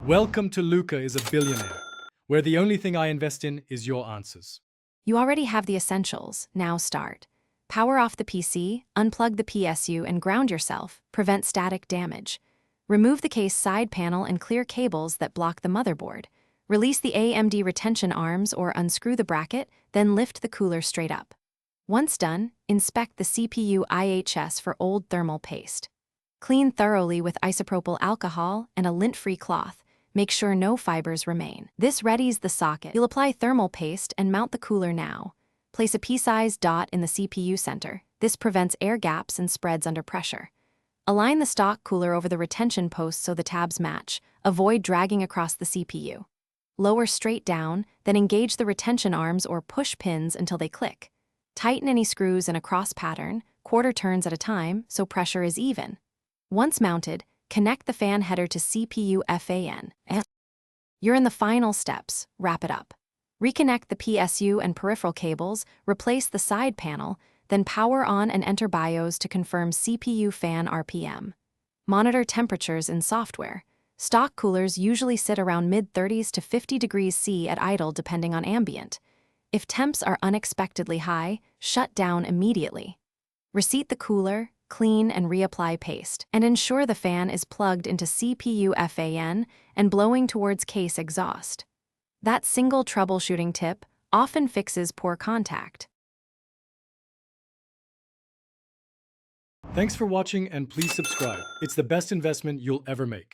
Welcome to Luca is a Billionaire, where the only thing I invest in is your answers. You already have the essentials, now start. Power off the PC, unplug the PSU and ground yourself, prevent static damage. Remove the case side panel and clear cables that block the motherboard. Release the AMD retention arms or unscrew the bracket, then lift the cooler straight up. Once done, inspect the CPU IHS for old thermal paste. Clean thoroughly with isopropyl alcohol and a lint-free cloth. Make sure no fibers remain. This readies the socket. You'll apply thermal paste and mount the cooler now. Place a pea-sized dot in the CPU center. This prevents air gaps and spreads under pressure. Align the stock cooler over the retention post so the tabs match. Avoid dragging across the CPU. Lower straight down, then engage the retention arms or push pins until they click. Tighten any screws in a cross pattern, quarter turns at a time, so pressure is even. Once mounted, connect the fan header to CPU FAN. You're in the final steps. Wrap it up. Reconnect the PSU and peripheral cables, replace the side panel, then power on and enter BIOS to confirm CPU fan RPM. Monitor temperatures in software. Stock coolers usually sit around mid-30s to 50 degrees C at idle depending on ambient. If temps are unexpectedly high, shut down immediately. Reseat the cooler, clean and reapply paste, and ensure the fan is plugged into CPU FAN and blowing towards case exhaust. That single troubleshooting tip often fixes poor contact. Thanks for watching and please subscribe. It's the best investment you'll ever make.